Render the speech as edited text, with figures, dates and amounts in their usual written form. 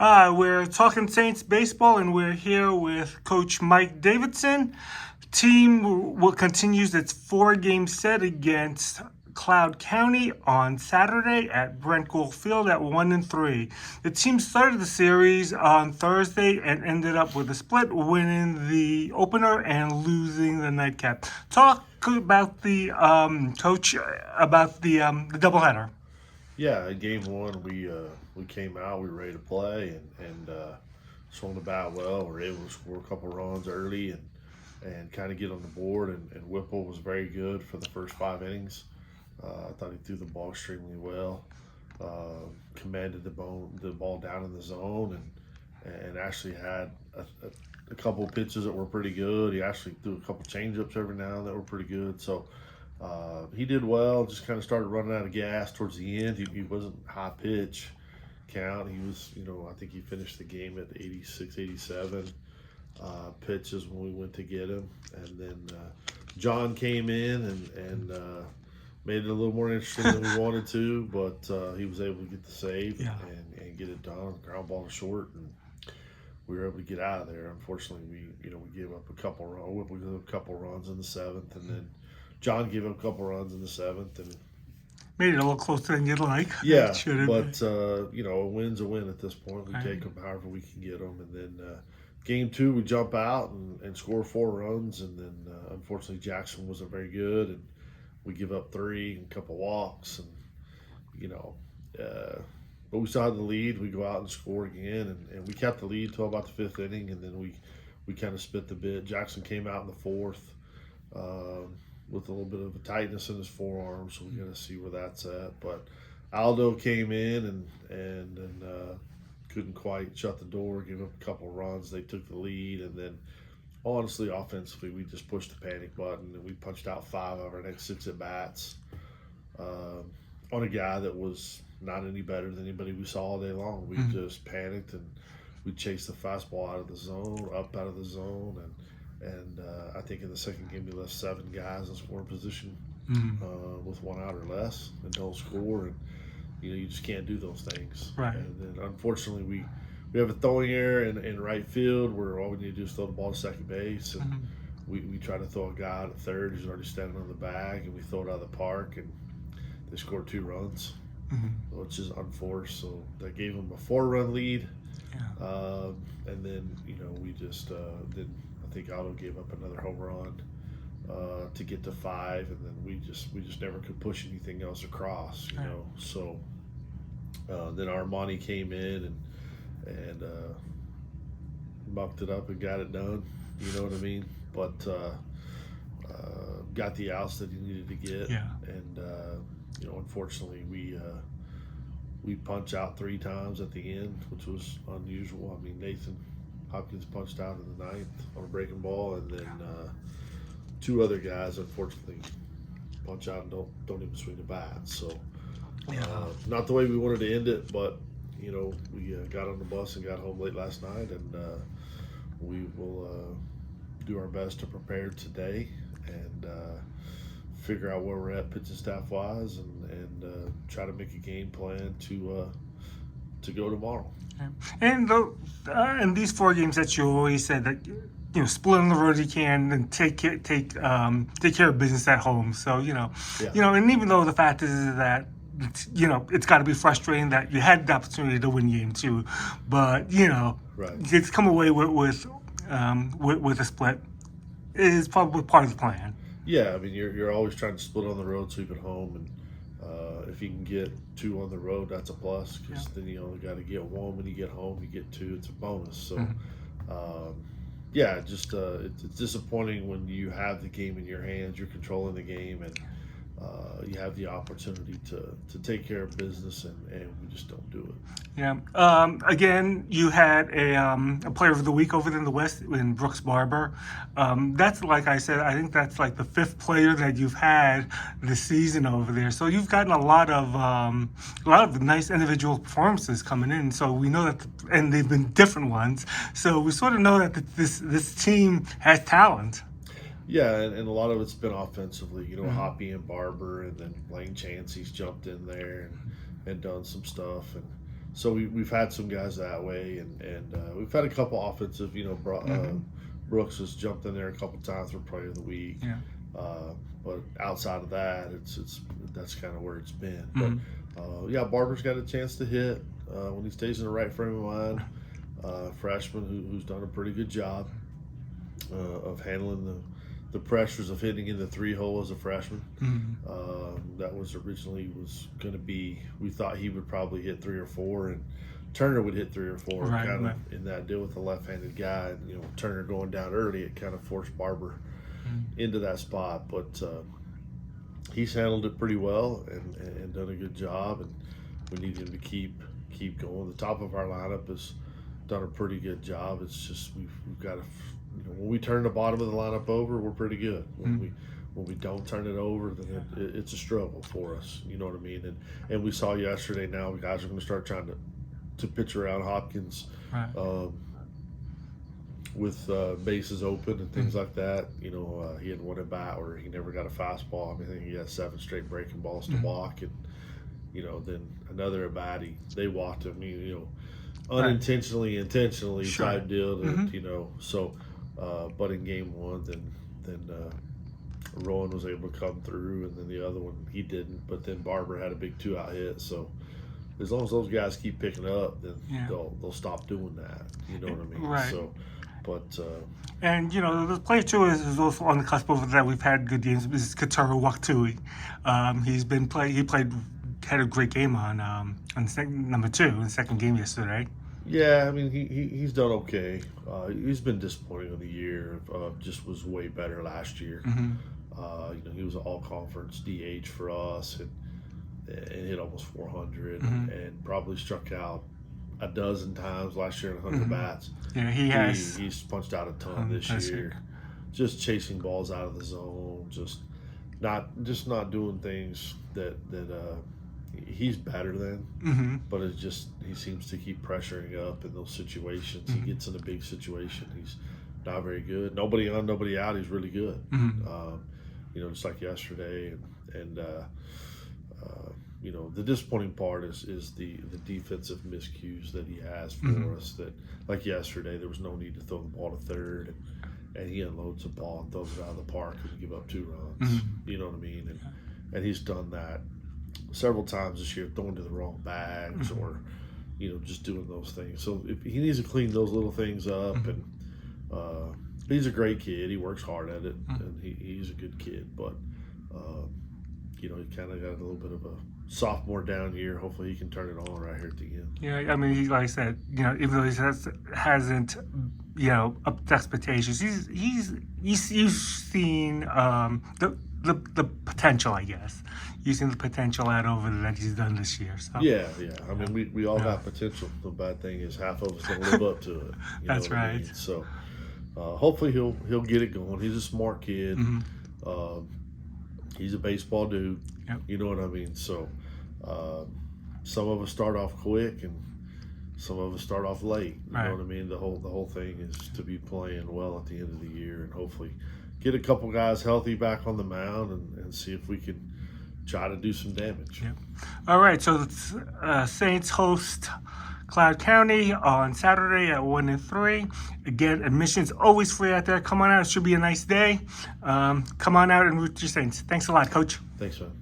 We're talking Saints baseball, and we're here with Coach Mike Davidson. Team will continues its four-game set against Cloud County on Saturday at Brent Gould Field at 1-3. The team started the series on Thursday and ended up with a split, winning the opener and losing the nightcap. Talk about the coach about the doubleheader. Yeah, in game one, we came out, we were ready to play, and swung the bat well. We were able to score a couple runs early and kind of get on the board. And Whipple was very good for the first 5 innings. I thought he threw the ball extremely well, commanded the ball down in the zone, and actually had a couple pitches that were pretty good. He actually threw a couple changeups every now and then that were pretty good. So he did well. Just kind of started running out of gas towards the end. He wasn't high pitch count. He was, I think he finished the game at 86, 87 pitches when we went to get him. And then John came in and made it a little more interesting than we wanted to, but he was able to get the save and get it done. Ground ball to short, and we were able to get out of there. Unfortunately, we gave up a couple runs. We gave up a couple runs in the seventh, and then John gave up a couple runs in the seventh, and made it a little closer than you'd like. Yeah, but a win's a win at this point. We take them however we can get them, and then game two we jump out and score 4 runs, and then unfortunately Jackson wasn't very good, and we give up 3 and a couple walks, and but we still had the lead. We go out and score again, and we kept the lead till about the 5th inning, and then we kind of spit the bit. Jackson came out in the 4th. With a little bit of a tightness in his forearm, so we got to see where that's at. But Aldo came in and couldn't quite shut the door, gave up a couple runs. They took the lead, and then honestly, offensively, we just pushed the panic button, and we punched out 5 of our next 6 at bats on a guy that was not any better than anybody we saw all day long. We just panicked, and we chased the fastball out of the zone, up out of the zone, and I think in the second game we left 7 guys in scoring position with 1 out or less and don't score, and you just can't do those things. Right. And then unfortunately we have a throwing error in right field where all we need to do is throw the ball to second base, and we try to throw a guy out at third who's already standing on the bag, and we throw it out of the park, and they scored 2 runs, which is unforced. So that gave them a 4-run lead, and then we just then. I think Aldo gave up another home run to get to 5, and then we just never could push anything else across, So then Armani came in and mucked it up and got it done. You know what I mean? But got the outs that he needed to get, and unfortunately we punched out 3 times at the end, which was unusual. I mean, Nathan Hopkins punched out in the 9th on a breaking ball, and then 2 other guys unfortunately punch out and don't even swing the bat. So not the way we wanted to end it, but we got on the bus and got home late last night, and we will do our best to prepare today and figure out where we're at pitching staff wise, and try to make a game plan to go tomorrow. And these 4 games that you always said that split on the road you can, and take care of business at home. So and even though the fact is that it's got to be frustrating that you had the opportunity to win game 2, but it's come away with a split is probably part of the plan. Yeah, I mean you're always trying to split on the road, sweep at home, and if you can get 2 on the road, that's a plus, because then you only got to get 1 when you get home. You get 2, it's a bonus. So, it's disappointing when you have the game in your hands, you're controlling the game, and you have the opportunity to take care of business, and we just don't do it. Yeah. Again, you had a player of the week over in the West in Brooks Barber. That's, like I said, I think that's like the 5th player that you've had this season over there. So you've gotten a lot of nice individual performances coming in. So we know that, and they've been different ones. So we sort of know that this team has talent. Yeah, and a lot of it's been offensively. Hoppy and Barber, and then Lane Chansey's jumped in there and done some stuff, and So we've had some guys that way, and we've had a couple offensive. Brooks has jumped in there a couple times for Player of the Week. Yeah. But outside of that, that's kind of where it's been. Mm-hmm. But Barber's got a chance to hit when he stays in the right frame of mind. Freshman who's done a pretty good job of handling the pressures of hitting in the 3-hole as a freshman. Mm-hmm. That was originally going to be, we thought he would probably hit 3 or 4, and Turner would hit 3 or 4, right, kind right. of in that deal with the left-handed guy. And, Turner going down early, it kind of forced Barber into that spot. But he's handled it pretty well and done a good job, and we need him to keep going. The top of our lineup has done a pretty good job. It's just we've got to, when we turn the bottom of the lineup over, we're pretty good. When we don't turn it over, then it's a struggle for us. You know what I mean? And we saw yesterday. Now guys are going to start trying to pitch around Hopkins, Right. With bases open and things like that. He had one at bat where he never got a fastball. I think he had 7 straight breaking balls to walk, and then another at bat they walked him. Unintentionally, intentionally Sure. type deal. So. But in game 1, then Rowan was able to come through, and then the other one he didn't. But then Barber had a big 2-out hit. So as long as those guys keep picking up, then they'll stop doing that. You know what I mean? Right. So, but and the player too is also on the cusp of that. We've had good games. This is Kataru Waktui. He had a great game on number 2 in the second game yesterday. Yeah, I mean he's done okay. He's been disappointing of the year. Just was way better last year. Mm-hmm. He was an all-conference DH for us, and hit almost 400, and probably struck out a dozen times last year in 100 bats. Yeah, He's punched out a ton this year. Just chasing balls out of the zone, just not doing things that he's better than, but it's just he seems to keep pressuring up in those situations. He gets in a big situation, he's not very good. Nobody on, nobody out, he's really good. Just like yesterday, and the disappointing part is the defensive miscues that he has for us. That, like yesterday, there was no need to throw the ball to third, and he unloads the ball and throws it out of the park and give up 2 runs. You know what I mean? And he's done that several times this year, throwing to the wrong bags or just doing those things. So if he needs to clean those little things up, and he's a great kid. He works hard at it, and he's a good kid. But he kind of got a little bit of a sophomore down year. Hopefully he can turn it on right here at the end. Yeah, I mean, like I said, even though he hasn't up to expectations, you've seen the potential, I guess. You've seen the potential out over that he's done this year. So. Yeah. I mean, we all got potential. The bad thing is half of us don't live up to it. That's right. I mean? So hopefully he'll get it going. He's a smart kid. He's a baseball dude. Yep. You know what I mean? So some of us start off quick, and some of us start off late. You know what I mean? The whole thing is to be playing well at the end of the year, and hopefully get a couple guys healthy back on the mound, and see if we can try to do some damage. Yep. All right, so Saints host Cloud County on Saturday at 1 and 3. Again, admission's always free out there. Come on out. It should be a nice day. Come on out and root your Saints. Thanks a lot, Coach. Thanks, man.